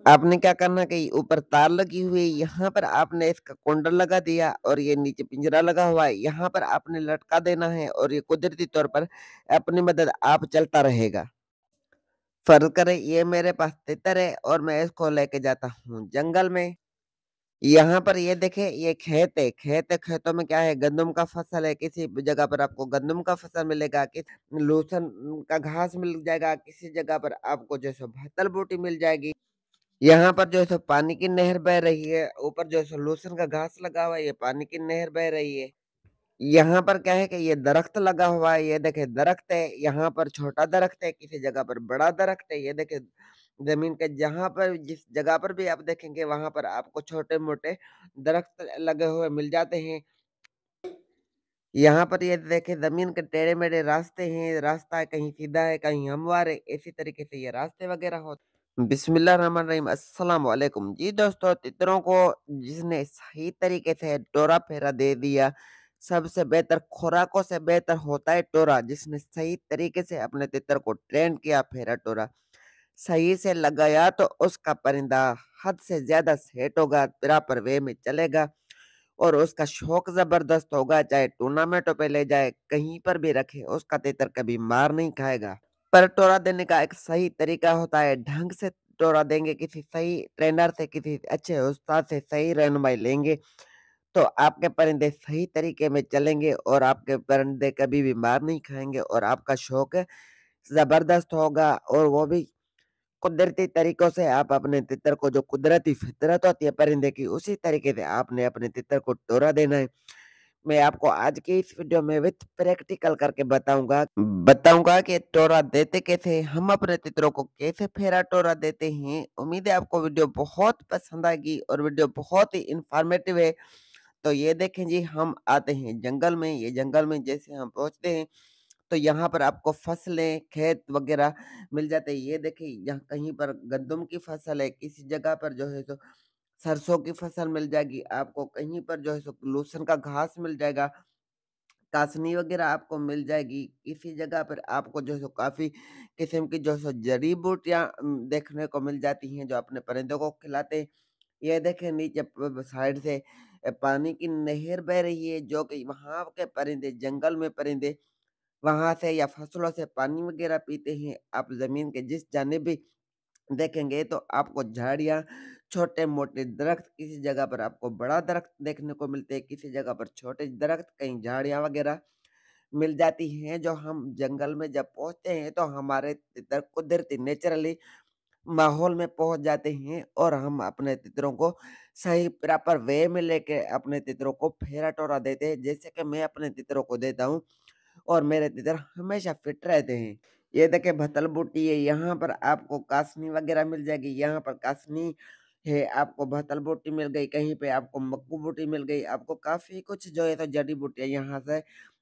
आपने क्या करना कि ऊपर तार लगी हुई है, यहाँ पर आपने इसका कुंडल लगा दिया और ये नीचे पिंजरा लगा हुआ है, यहाँ पर आपने लटका देना है और ये कुदरती तौर पर अपनी मदद आप चलता रहेगा। फ़र्ज़ करें ये मेरे पास तितर है और मैं इसको लेके जाता हूँ जंगल में। यहाँ पर ये देखें ये खेत है, खेतों में क्या है गंदम का फसल है, किसी जगह पर आपको गंदम का फसल मिलेगा, लूसन का घास मिल जाएगा, किसी जगह पर आपको जो है सो भतल बूटी मिल जाएगी। यहाँ पर जो है सो पानी की नहर बह रही है, ऊपर जो है सो लूसन का घास लगा हुआ है, ये पानी की नहर बह रही है। यहाँ पर क्या है कि ये दरख्त लगा हुआ है, ये देखें दरख्त है, यहाँ पर छोटा दरख्त है, किसी जगह पर बड़ा दरख्त है, ये देखें ज़मीन के जहाँ पर जिस जगह पर भी आप देखेंगे वहाँ पर आपको छोटे-मोटे दरख्त लगे हुए मिल जाते हैं। यहाँ पर ये देखें ज़मीन के टेढ़े-मेढ़े रास्ते हैं, रास्ता कहीं सीधा है, कहीं हमवार है, इसी तरीके से ये रास्ते वगैरह बिस्मिल्लाहिर्रहमानिर्रहीम, अस्सलाम वालेकुम। जी दोस्तों, तितरों को जिसने सही तरीके से टोरा-फेरा दे दिया, सबसे बेहतर खुराकों से बेहतर होता है टोरा, जिसने सही तरीके से अपने तितर को ट्रेन किया फेरा-टोरा, सही से लगाया तो उसका परिंदा हद से ज़्यादा सेट होगा, प्रॉपर वे में चलेगा और उसका शौक ज़बरदस्त होगा, चाहे टूर्नामेंटों पे ले जाए, कहीं पर भी रखे, उसका तितर कभी मार नहीं खाएगा। पर टोरा देने का एक सही तरीका होता है, ढंग से टोरा देंगे, किसी सही ट्रेनर से, किसी अच्छे उस्ताद से सही रहनुमाई लेंगे, तो आपके परिंदे सही तरीके में चलेंगे और आपके परिंदे कभी भी मार नहीं खाएँगे और आपका शौक ज़बरदस्त होगा और वो भी कुदरती तरीकों से आप अपने तितर को जो कुदरती फितरत होती है परिंदे की, उसी तरीके से आपने अपने तितर को टोरा देना है। मैं आपको आज की इस वीडियो में विथ प्रैक्टिकल करके बताऊंगा कि टोरा देते कैसे, हम अपने तितरों को कैसे फेरा टोरा देते हैं। उम्मीद है आपको वीडियो बहुत पसंद आएगी और वीडियो बहुत ही इंफॉर्मेटिव है। तो ये देखें जी, हम आते हैं जंगल में। ये जंगल में जैसे हम पहुंचते हैं तो यहाँ पर आपको फसलें, खेत वगैरह मिल जाते हैं। ये देखिए यहाँ कहीं पर गंदम की फसल है, किसी जगह पर जो है सो सरसों की फसल मिल जाएगी आपको, कहीं पर जो है सो लूसन का घास मिल जाएगा, कासनी वगैरह आपको मिल जाएगी। किसी जगह पर आपको जो है सो काफ़ी किस्म की जो है सो जड़ी-बूटियाँ देखने को मिल जाती हैं, जो अपने परिंदों को खिलाते हैं। ये देखें नीचे साइड से पानी की नहर बह रही है, जो कि वहाँ के परिंदे, जंगल में परिंदे वहाँ से या फसलों से पानी वगैरह पीते हैं। आप ज़मीन के जिस जानिब भी देखेंगे तो आपको झाड़ियाँ, छोटे-मोटे दरख्त, किसी जगह पर आपको बड़ा दरख्त देखने को मिलते हैं, किसी जगह पर छोटे दरख्त, कहीं झाड़ियाँ वगैरह मिल जाती हैं। जो हम जंगल में जब पहुँचते हैं तो हमारे तितर कुदरती नेचुरली माहौल में पहुँच जाते हैं और हम अपने तितरों को सही प्रॉपर वे में लेके अपने तितरों को फेरा-टोरा देते हैं, जैसे कि मैं अपने तितरों को देता हूँ और मेरे तितर हमेशा फिट रहते हैं। ये देखिए भतल बूटी है, यहाँ पर आपको कासनी वगैरह मिल जाएगी, यहाँ पर कासनी है, आपको भतल बूटी मिल गई, कहीं पे आपको मक्कू बूटी मिल गई, आपको काफ़ी कुछ जो है तो जड़ी-बूटियाँ यहाँ से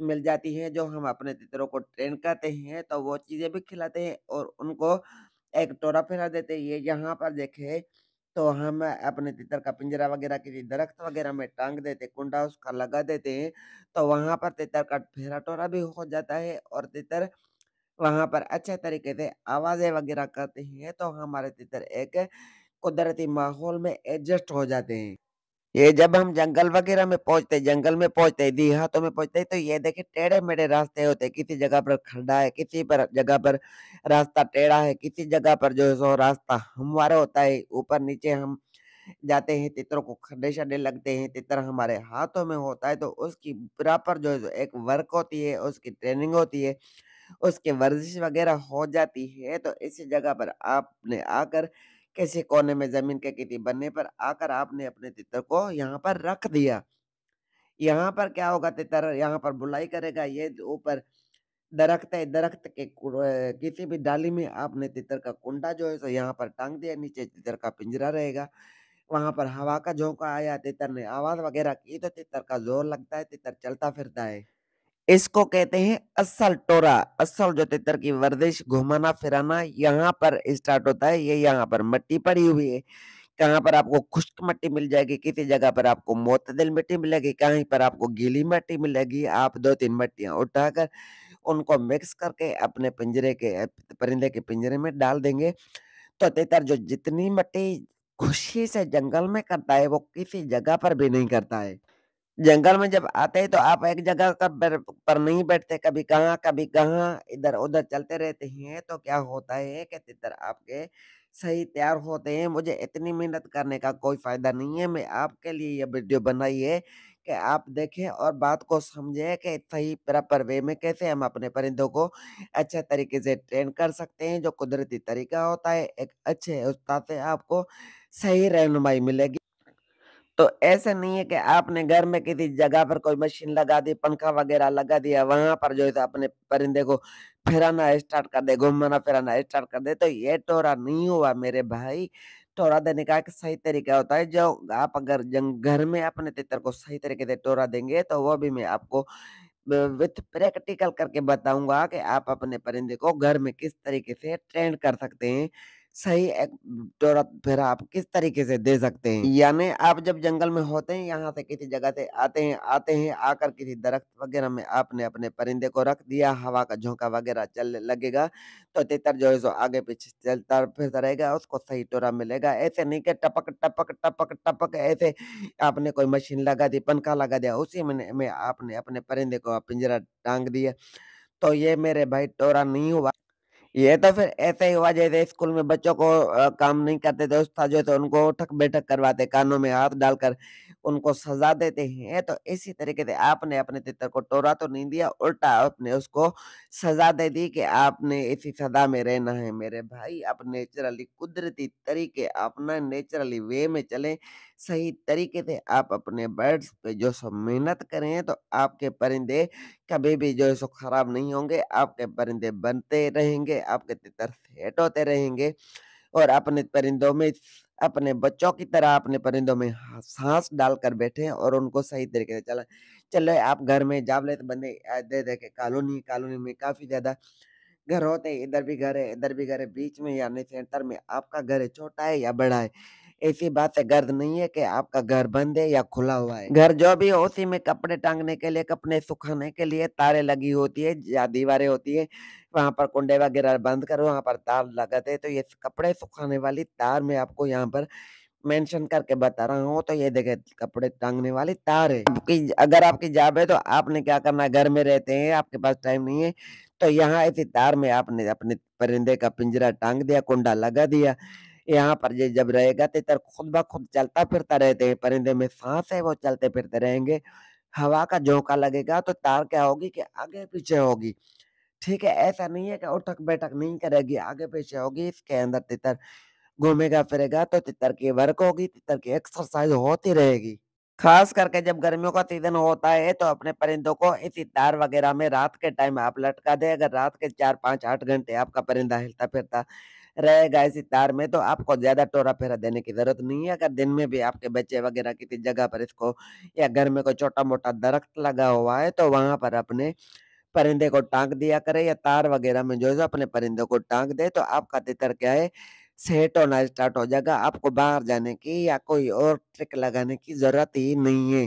मिल जाती हैं, जो हम अपने तितरों को ट्रेन करते हैं, तो वो चीज़ें भी खिलाते हैं और उनको एक टोरा पिला देते हैं। ये यहाँ पर देखें, तो हम अपने तितर का पिंजरा वगैरह किसी दरख्त वगैरह में टाँग देते, कुंडा उसका लगा देते हैं, तो वहाँ पर तितर का फेरा-टोरा भी हो जाता है और तितर वहाँ पर अच्छे तरीके से आवाज़ें वगैरह करते हैं, तो हमारे तितर एक कुदरती माहौल में एडजस्ट हो जाते हैं। ये जब हम जंगल में पहुँचते, देहातों में पहुँचते तो ये देखिए टेढ़े-मेढ़े रास्ते होते हैं, किसी जगह पर खड्डा है, किसी पर जगह पर रास्ता टेढ़ा है, किसी जगह पर जो है सो रास्ता हमवारा होता है, ऊपर-नीचे हम जाते हैं, तितरों को खड्डे-शड्डे लगते हैं, तितर हमारे हाथों में होता है, तो उसकी प्रॉपर जो है सो एक वर्क होती है, उसकी ट्रेनिंग होती है, उसकी वर्जिश वगैरह हो जाती है, तो इसी जगह पर आपने आकर किसी कोने में ज़मीन के किसी बन्ने पर आकर आपने अपने तितर को यहाँ पर रख दिया। यहाँ पर क्या होगा, तितर यहाँ पर बुलाई करेगा, ये जो ऊपर दरख्त है, दरख्त के किसी भी डाली में आपने तितर का कुंडा जो है सो यहाँ पर टाँग दिया, नीचे तितर का पिंजरा रहेगा। वहाँ पर हवा का झोंका आया, तितर ने आवाज़ वगैरह की तो तितर का ज़ोर लगता है, तितर चलता फिरता है। इसको कहते हैं असल टोरा। असल जो तितर की वर्जिश घुमाना-फिराना यहाँ पर स्टार्ट होता है। ये यहाँ पर मिट्टी पड़ी हुई है, कहाँ पर आपको खुश्क मिट्टी मिल जाएगी, किसी जगह पर आपको मोतदिल मिट्टी मिलेगी, कहीं पर आपको गीली मिट्टी मिलेगी। आप 2-3 मिट्टियाँ उठाकर उनको मिक्स करके अपने परिंदे के पिंजरे में डाल देंगे, तो तितर जो जितनी मट्टी खुशी से जंगल में करता है, वो किसी जगह पर भी नहीं करता है। जंगल में जब आते हैं तो आप एक जगह का पर नहीं बैठते, कभी कहाँ, इधर-उधर चलते रहते हैं, तो क्या होता है कि तितर आपके सही तैयार होते हैं। मुझे इतनी मेहनत करने का कोई फ़ायदा नहीं है, मैं आपके लिए ये वीडियो बनाई है कि आप देखें और बात को समझें कि सही प्रॉपर वे में कैसे हम अपने परिंदों को अच्छे तरीके से ट्रेन कर सकते हैं। जो कुदरती तरीका होता है, एक अच्छे उस्ताद से आपको सही रहनुमाई मिलेगी। तो ऐसा नहीं है कि आपने घर में किसी जगह पर कोई मशीन लगा दी, पंखा वगैरह लगा दिया, वहाँ पर जो है तो अपने परिंदे को फिराना स्टार्ट कर दे, घुमाना-फिराना स्टार्ट कर दे, तो ये टोरा नहीं हुआ मेरे भाई। टोरा देने का एक सही तरीका होता है, जो आप अगर घर में अपने तितर को सही तरीके से टोरा देंगे, तो वो भी मैं आपको विथ प्रैक्टिकल करके बताऊँगा कि आप अपने परिंदे को घर में किस तरीके से ट्रेन कर सकते हैं। सही एक टोरा फिर आप किस तरीके से दे सकते हैं। यानी आप जब जंगल में होते हैं, यहाँ से किसी जगह से आते हैं, आकर किसी दरख्त वगैरह में आपने अपने परिंदे को रख दिया, हवा का झोंका वगैरह चलने लगेगा, तो तितर जो है सो आगे-पीछे चलता फिरता रहेगा, उसको सही टोरा मिलेगा। ऐसे नहीं कि टपक, टपक, टपक, टपक ऐसे आपने कोई मशीन लगा दी, पंखा लगा दिया, उसी में आपने अपने परिंदे को पिंजरा टाँग दिया, तो ये मेरे भाई टोरा नहीं हुआ। ये तो फिर ऐसे ही हुआ जैसे स्कूल में बच्चों को काम नहीं करते थे उस्ताद जो है तो उनको उठक-बैठक करवाते, कानों में हाथ डालकर उनको सज़ा देते हैं। तो इसी तरीके से आपने अपने तितर को टोरा तो नहीं दिया, उल्टा आपने उसको सज़ा दे दी कि आपने इसी सज़ा में रहना है मेरे भाई। आप नेचुरली कुदरती तरीके अपना नेचुरली वे में चलें, सही तरीके से आप अपने बर्ड्स पे जो सो मेहनत करें तो आपके परिंदे कभी भी जो है सो खराब नहीं होंगे, आपके परिंदे बनते रहेंगे, आपके तितर सेट होते रहेंगे और अपने परिंदों में अपने बच्चों की तरह अपने परिंदों में साँस डालकर बैठें और उनको सही तरीके से चलाएँ। चलो आप घर में जावले बंदे दे-दे के कॉलोनी में काफ़ी ज़्यादा घर होते हैं, इधर भी घर है, इधर भी घर है, बीच में यानी सेंटर में आपका घर है, छोटा है या बड़ा है। ऐसी बात से गर्द नहीं है कि आपका घर बंद है या खुला हुआ है। घर जो भी हो उसी में कपड़े टाँगने के लिए, कपड़े सुखाने के लिए तारें लगी होती है या दीवारें होती है, वहाँ पर कुंडे वगैरह बंद करो, वहाँ पर तार लगाते हैं, तो ये कपड़े सुखाने वाली तार मैं आपको यहाँ पर मेंशन करके बता रहा हूँ, तो ये देखिए कपड़े टाँगने वाली तार है। आपकी अगर आपकी जॉब है तो आपने क्या करना है घर में रहते हैं, आपके पास टाइम नहीं है, तो यहाँ ऐसी तार में आपने अपने परिंदे का पिंजरा टाँग दिया, कुंडा लगा दिया। यहाँ पर ये जब रहेगा तितर खुद ब खुद चलता-फिरता रहते हैं, परिंदे में साँस है वो चलते-फिरते रहेंगे। हवा का झोंका लगेगा तो तार क्या होगी कि आगे-पीछे होगी। ठीक है? ऐसा नहीं है कि उठक-बैठक नहीं करेगी, आगे-पीछे होगी, इसके अंदर तितर घूमेगा-फिरेगा तो तितर की वर्क होगी, तितर की एक्सरसाइज़ होती रहेगी। ख़ास करके जब गर्मियों का सीज़न होता है तो अपने परिंदों को इसी तार वग़ैरह में रात के टाइम आप लटका दें। अगर रात के 4, 5, 8 घंटे आपका परिंदा हिलता-फिरता रहेगा इसी तार में तो आपको ज़्यादा टोरा-फेरा देने की ज़रूरत नहीं है। अगर दिन में भी आपके बच्चे वग़ैरह किसी जगह पर इसको या घर में कोई छोटा-मोटा दरख्त लगा हुआ है तो वहाँ पर अपने परिंदे को टाँग दिया करें या तार वग़ैरह में जो है सो अपने परिंदों को टाँग दें तो आपका तितर क्या है सेट होना स्टार्ट हो जाएगा। आपको बाहर जाने की या कोई और ट्रिक लगाने की ज़रूरत ही नहीं है।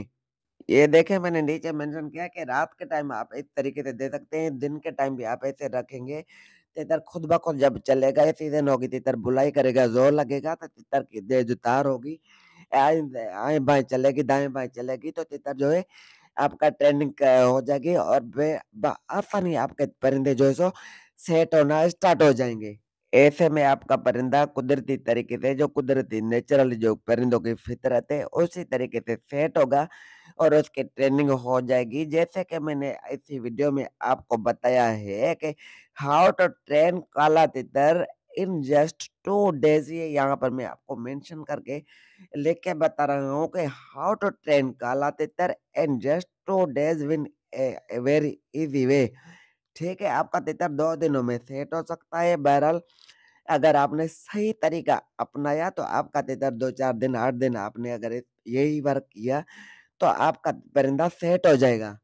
ये देखें मैंने नीचे मेंशन किया कि रात के टाइम आप इस तरीके से दे सकते हैं, दिन के टाइम भी आप ऐसे रखेंगे, तितर खुद ब खुद जब चलेगा ये सीज़न होगी, तितर बुलाई करेगा, ज़ोर लगेगा तो तितर की जो तार होगी आएँ-बाएँ चलेगी, दाएँ-बाएँ चलेगी तो तितर जो है आपका ट्रेनिंग हो जाएगी और आसानी आपके परिंदे जो है सो सेट होना स्टार्ट हो जाएँगे। ऐसे में आपका परिंदा कुदरती तरीके से जो कुदरती नेचुरली जो परिंदों की फितरत है उसी तरीके से सेट होगा और उसकी ट्रेनिंग हो जाएगी। जैसे कि मैंने इसी वीडियो में आपको बताया है कि हाउ टू ट्रेन काला तितर इन जस्ट 2 डेज़ ये यहाँ पर मैं आपको मेंशन करके लिख के बता रहा हूँ कि हाउ टू ट्रेन काला तितर in just 2 days win a very easy way. ठीक है, आपका तितर 2 दिनों में सेट हो सकता है। बहरहाल अगर आपने सही तरीका अपनाया तो आपका तितर 2-4 दिन, 8 दिन आपने अगर यही वर्क किया तो आपका परिंदा सेट हो जाएगा।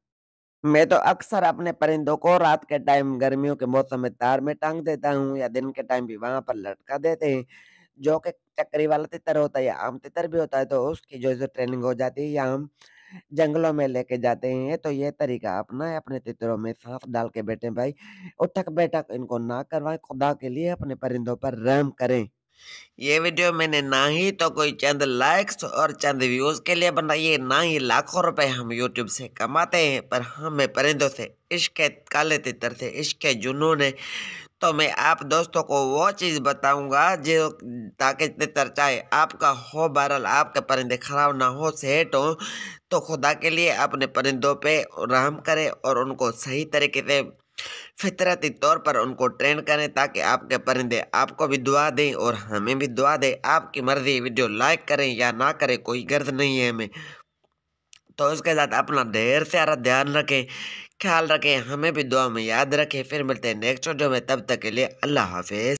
मैं तो अक्सर अपने परिंदों को रात के टाइम गर्मियों के मौसम में तार में टाँग देता हूँ या दिन के टाइम भी वहाँ पर लटका देते हैं। जो कि चक्री वाला तितर होता है या आम तितर भी होता है तो उसकी जो है सो ट्रेनिंग हो जाती है या हम जंगलों में लेके जाते हैं तो ये तरीका अपनाएँ अपने तितरों में साँस डाल के बैठें भाई। उठक-बैठक इनको ना करवाएँ, खुदा के लिए अपने परिंदों पर रहम करें। ये वीडियो मैंने ना ही तो कोई चंद लाइक्स और चंद व्यूज के लिए बनाई है, ना ही लाखों रुपए हम यूट्यूब से कमाते हैं, पर हमें परिंदों से इश्क है, काले तितर से इश्क है, जुनून है। तो मैं आप दोस्तों को वो चीज़ बताऊंगा जो ताकि तितर चाहे आपका हो, बहरहाल आपके परिंदे खराब ना हो, सेठ हो, तो खुदा के लिए अपने परिंदों पे रहम करें और उनको सही तरीके से फितरती तौर पर उनको ट्रेन करें, ताकि आपके परिंदे आपको भी दुआ दें और हमें भी दुआ दें। आपकी मर्जी, वीडियो लाइक करें या ना करें, कोई गर्ज नहीं है हमें। तो उसके साथ अपना ढेर सारा ध्यान रखें, ख्याल रखें, हमें भी दुआ में याद रखें। फिर मिलते हैं नेक्स्ट वीडियो में, तब तक के लिए अल्लाह हाफिज।